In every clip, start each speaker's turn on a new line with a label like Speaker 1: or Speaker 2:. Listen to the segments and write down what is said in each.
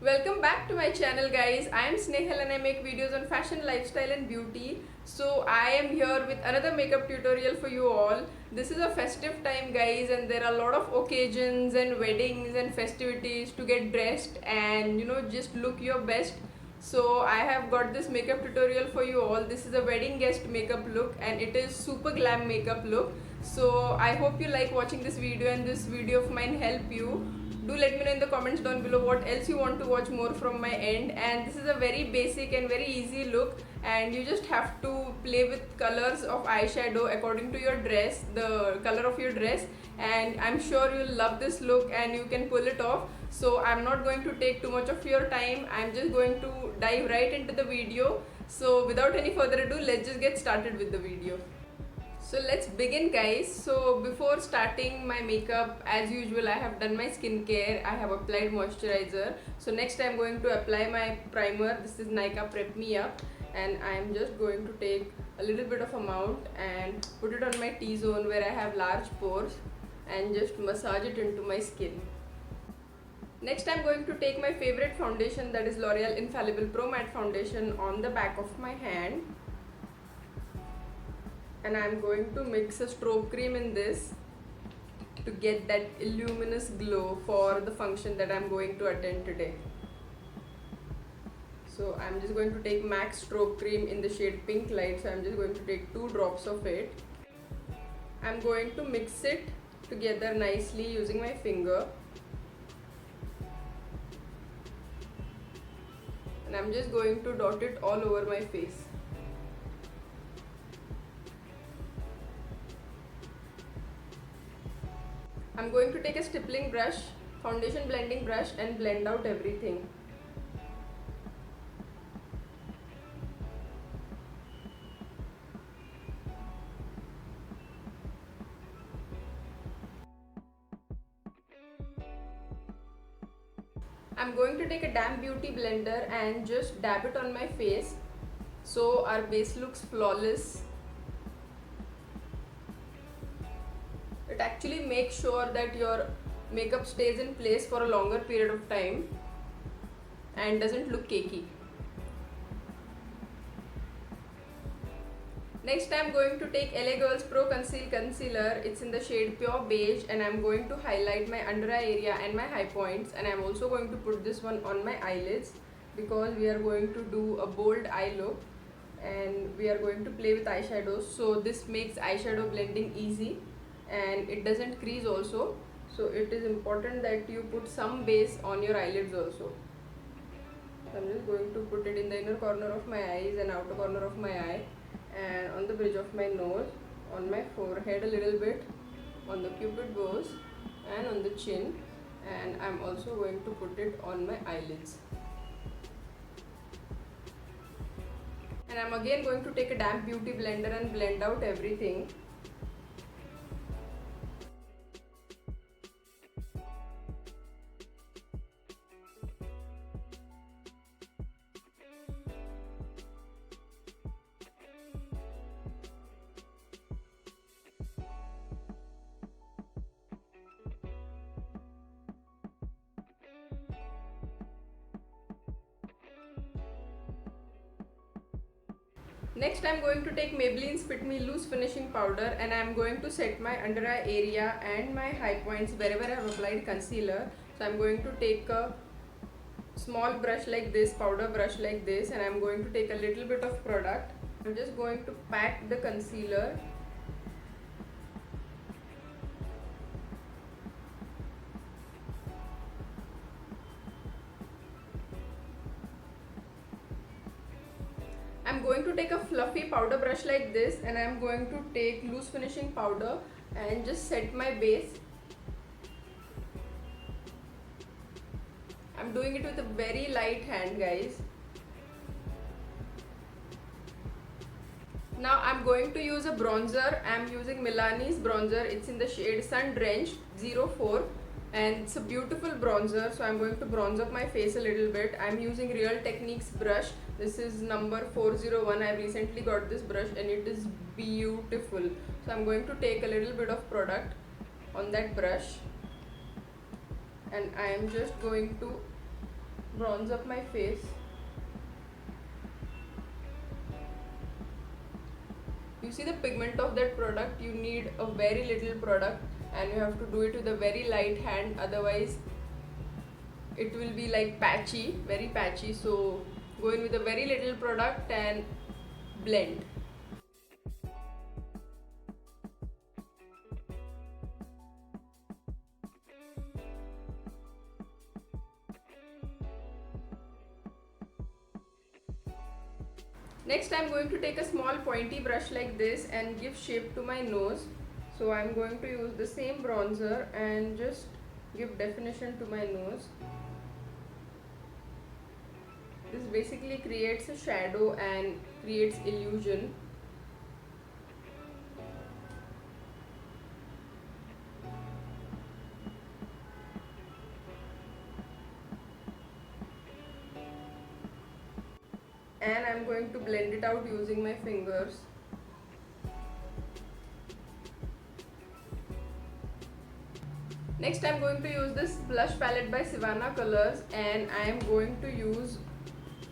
Speaker 1: Welcome back to my channel, guys. I am Snehal and I make videos on fashion, lifestyle and beauty. So I am here with another makeup tutorial for you all. This is a festive time, guys, and there are a lot of occasions and weddings and festivities to get dressed and just look your best. So I have got this makeup tutorial for you all. This is a wedding guest makeup look and it is super glam makeup look. So I hope you like watching this video and this video of mine help you. Do let me know in the comments down below what else you want to watch more from my end. And this is a very basic and very easy look, and you just have to play with colors of eyeshadow according to your dress, the color of your dress, and I'm sure you'll love this look and you can pull it off. So I'm not going to take too much of your time. I'm just going to dive right into the video. So without any further ado, let's just get started with the video. So let's begin, guys. So before starting my makeup, as usual, I have done my skincare. I have applied moisturizer. So next I'm going to apply my primer. This is Nykaa Prep Me Up, and I'm just going to take a little bit of amount and put it on my T-zone where I have large pores and just massage it into my skin. Next I'm going to take my favorite foundation, that is L'Oreal Infallible Pro Matte Foundation, on the back of my hand. And I'm going to mix a strobe cream in this to get that luminous glow for the function that I'm going to attend today. So I'm just going to take MAC strobe cream in the shade Pink Light. So I'm just going to take 2 drops of it. I'm going to mix it together nicely using my finger. And I'm just going to dot it all over my face. I'm going to take a stippling brush, foundation blending brush, and blend out everything. I'm going to take a damp beauty blender and just dab it on my face so our base looks flawless. It actually makes sure that your makeup stays in place for a longer period of time and doesn't look cakey. Next I'm going to take LA Girls Pro Conceal Concealer. It's in the shade Pure Beige, and I'm going to highlight my under eye area and my high points, and I'm also going to put this one on my eyelids because we are going to do a bold eye look and we are going to play with eyeshadows. So this makes eyeshadow blending easy and it doesn't crease also. So it is important that you put some base on your eyelids also. So I'm just going to put it in the inner corner of my eyes and outer corner of my eye, and on the bridge of my nose, on my forehead a little bit, on the cupid bows and on the chin, and I'm also going to put it on my eyelids. And I'm again going to take a damp beauty blender and blend out everything. Next I'm going to take Maybelline's Fit Me Loose Finishing Powder, and I'm going to set my under eye area and my high points wherever I have applied concealer. So I'm going to take a small brush like this, powder brush like this, and I'm going to take a little bit of product. I'm just going to pack the concealer . I'm going to take a fluffy powder brush like this, and I'm going to take loose finishing powder and just set my base. I'm doing it with a very light hand, guys. Now I'm going to use a bronzer. I'm using Milani's bronzer. It's in the shade Sun Drenched 04. And it's a beautiful bronzer, so I'm going to bronze up my face a little bit. I'm using Real Techniques brush. This is number 401. I recently got this brush and it is beautiful. So I'm going to take a little bit of product on that brush and I am just going to bronze up my face. You see the pigment of that product, you need a very little product and you have to do it with a very light hand, otherwise it will be like patchy, very patchy. So go in with a very little product and blend. Next I'm going to take a small pointy brush like this and give shape to my nose. So I'm going to use the same bronzer and just give definition to my nose. This basically creates a shadow and creates illusion. And I'm going to blend it out using my fingers. Next I'm going to use this blush palette by Sivana Colors and I am going to use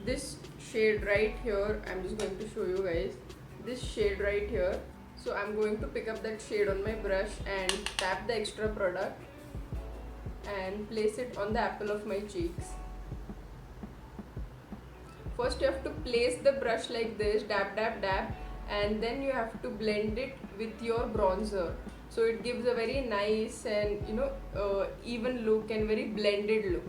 Speaker 1: this shade right here. I'm just going to show you guys this shade right here. So I'm going to pick up that shade on my brush and tap the extra product and place it on the apple of my cheeks. First you have to place the brush like this, dab dab dab, and then you have to blend it with your bronzer. So it gives a very nice and even look and very blended look.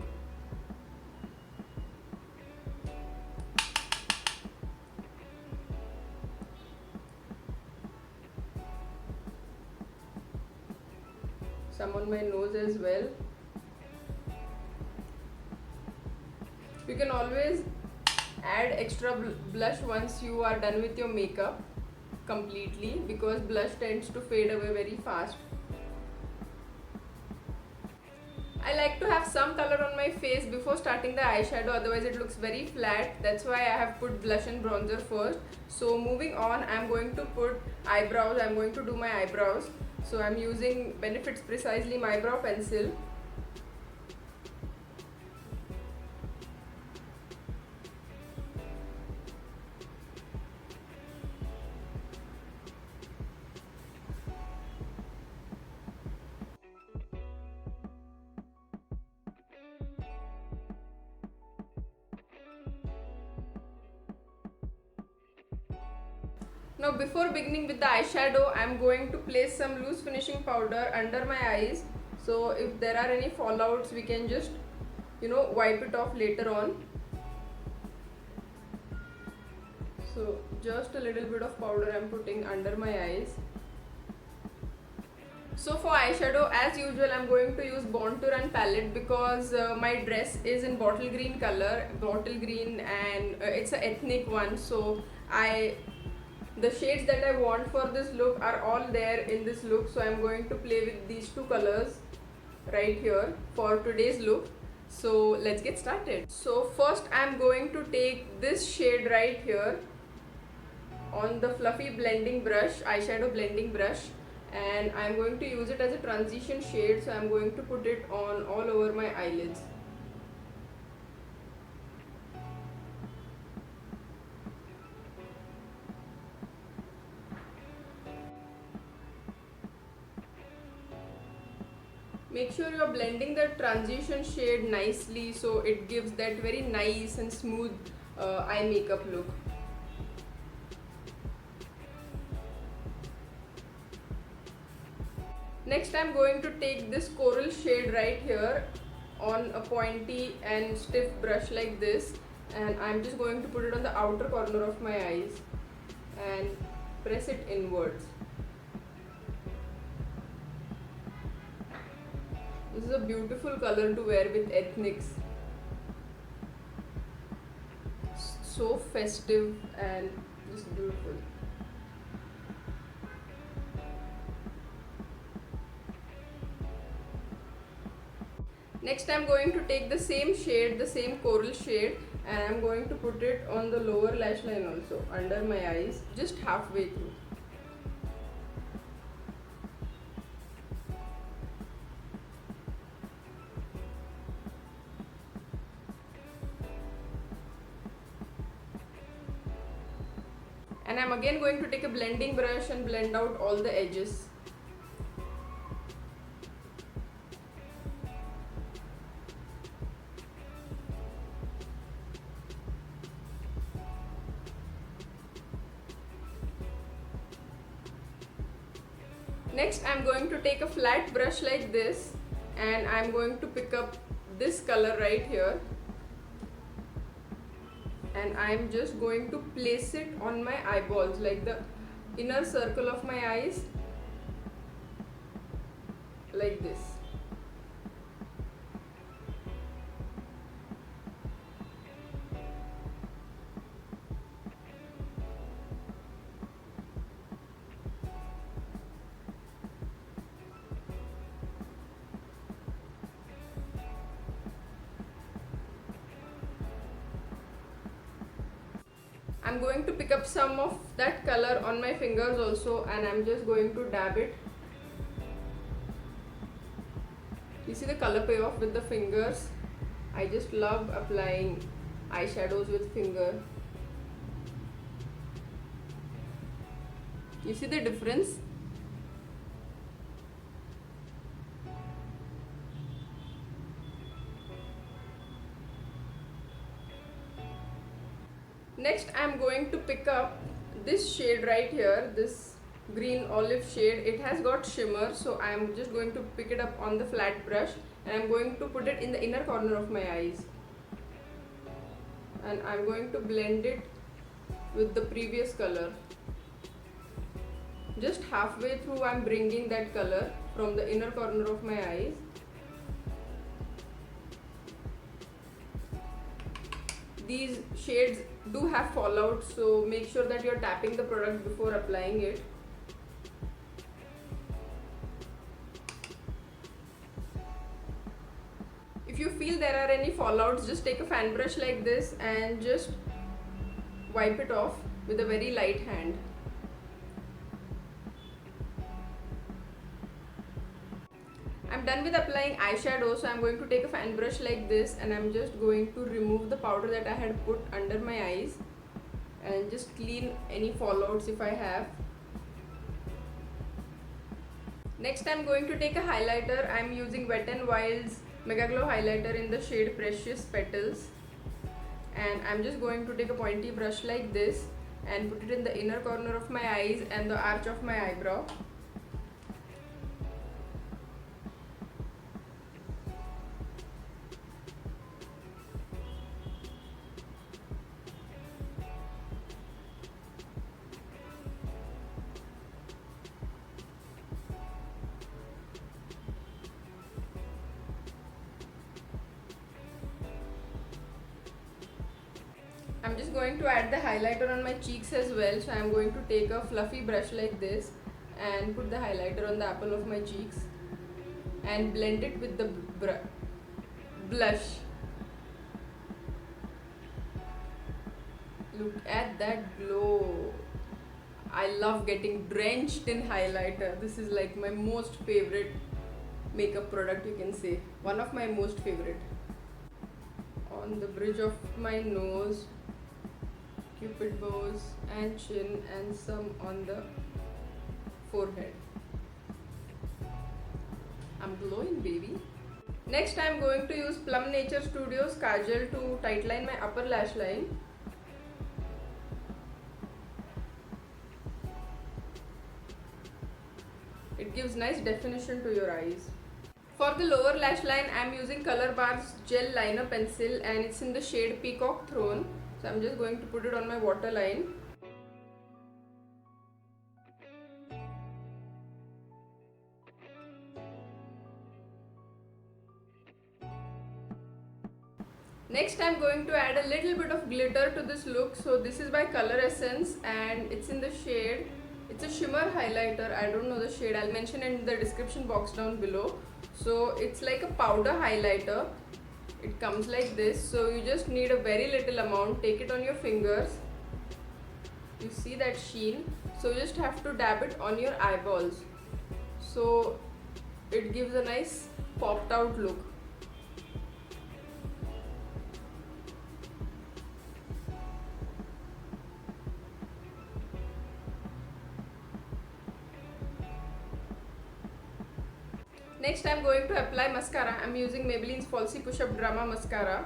Speaker 1: Some on my nose as well. You can always add extra blush once you are done with your makeup completely, because blush tends to fade away very fast. I like to have some color on my face before starting the eyeshadow, otherwise it looks very flat. That's why I have put blush and bronzer first. So moving on, I'm going to put eyebrows. I'm going to do my eyebrows. So I'm using Benefit's Precisely My Brow Pencil. Now before beginning with the eyeshadow, I am going to place some loose finishing powder under my eyes. So if there are any fallouts, we can just wipe it off later on. So just a little bit of powder I am putting under my eyes. So for eyeshadow, as usual, I'm going to use Born to Run palette because my dress is in bottle green color, and it's an ethnic one. So the shades that I want for this look are all there in this look. So I'm going to play with these two colors right here for today's look. So let's get started. So first I'm going to take this shade right here on the fluffy blending brush, eyeshadow blending brush, and I'm going to use it as a transition shade. So I'm going to put it on all over my eyelids. Make sure you're blending the transition shade nicely so it gives that very nice and smooth eye makeup look. Next I'm going to take this coral shade right here on a pointy and stiff brush like this, and I'm just going to put it on the outer corner of my eyes and press it inwards. This is a beautiful color to wear with ethnics. So festive and just beautiful. Next I'm going to take the same shade, the same coral shade, and I'm going to put it on the lower lash line also, under my eyes, just halfway through. And I'm again going to take a blending brush and blend out all the edges. Next, I'm going to take a flat brush like this and I'm going to pick up this color right here, and I'm just going to place it on my eyeballs, like the inner circle of my eyes, like this. I'm going to pick up some of that color on my fingers also, and I'm just going to dab it. You see the color payoff with the fingers. I just love applying eyeshadows with finger. You see the difference? Next, I'm going to pick up this shade right here, this green olive shade. It has got shimmer, so I'm just going to pick it up on the flat brush and I'm going to put it in the inner corner of my eyes. And I'm going to blend it with the previous color. Just halfway through, I'm bringing that color from the inner corner of my eyes. These shades do have fallout, so make sure that you're tapping the product before applying it. If you feel there are any fallouts, just take a fan brush like this and just wipe it off with a very light hand. I'm done with applying eyeshadow, so I'm going to take a fan brush like this and I'm just going to remove the powder that I had put under my eyes and just clean any fallouts if I have. Next, I'm going to take a highlighter. I'm using Wet n Wild's Mega Glow highlighter in the shade Precious Petals, and I'm just going to take a pointy brush like this and put it in the inner corner of my eyes and the arch of my eyebrow. I'm just going to add the highlighter on my cheeks as well, so I'm going to take a fluffy brush like this and put the highlighter on the apple of my cheeks and blend it with the blush. Look at that glow. I love getting drenched in highlighter. This is like my most favorite makeup product, you can say. One of my most favorite. On the bridge of my nose, cupid bows and chin, and some on the forehead. I'm glowing, baby. Next, I'm going to use Plum Nature Studios Kajal to tightline my upper lash line. It gives nice definition to your eyes. For the lower lash line, I'm using Color Bar's Gel Liner Pencil and it's in the shade Peacock Throne. So I'm just going to put it on my waterline. Next, I'm going to add a little bit of glitter to this look. So this is by Color Essence and it's in the shade, it's a shimmer highlighter. I don't know the shade, I'll mention it in the description box down below. So it's like a powder highlighter. It comes like this, so you just need a very little amount. Take it on your fingers. You see that sheen? So you just have to dab it on your eyeballs. So it gives a nice popped out look. Next I'm going to apply mascara. I'm using Maybelline's Falsy Push Up Drama Mascara.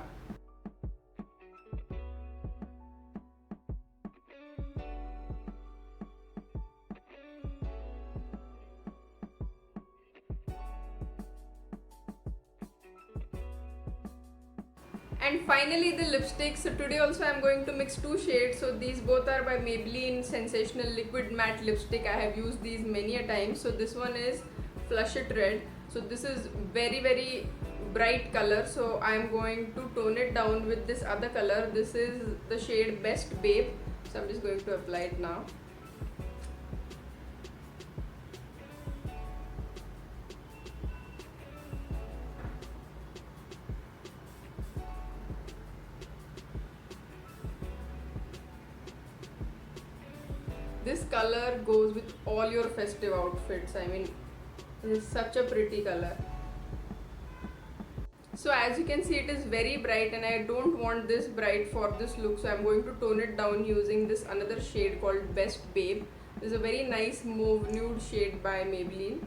Speaker 1: And finally the lipstick. So today also I'm going to mix two shades. So these both are by Maybelline Sensational Liquid Matte Lipstick. I have used these many a time. So this one is Flush It Red. So this is very bright color. So I'm going to tone it down with this other color. This is the shade Best Babe. So I'm just going to apply it now. This color goes with all your festive outfits. I mean, it is such a pretty color. So as you can see, it is very bright and I don't want this bright for this look. So I'm going to tone it down using this another shade called Best Babe. This is a very nice mauve nude shade by Maybelline.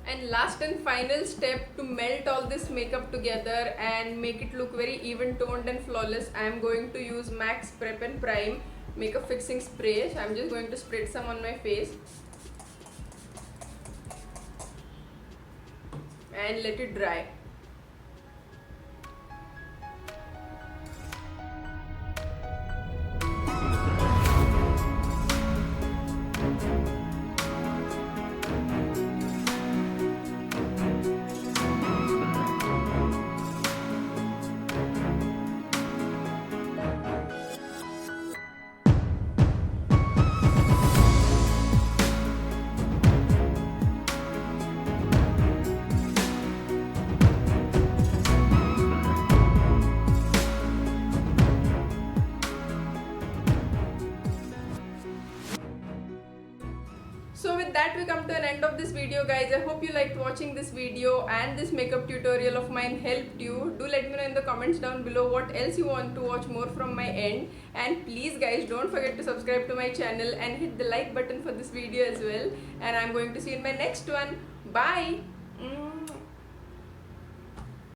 Speaker 1: And last and final step to melt all this makeup together and make it look very even toned and flawless, I am going to use MAC's Prep and Prime Makeup Fixing Spray. So I am just going to spread some on my face and let it dry. So with that we come to an end of this video, guys. I hope you liked watching this video and this makeup tutorial of mine helped you. Do let me know in the comments down below what else you want to watch more from my end. And please guys, don't forget to subscribe to my channel and hit the like button for this video as well. And I'm going to see you in my next one. Bye!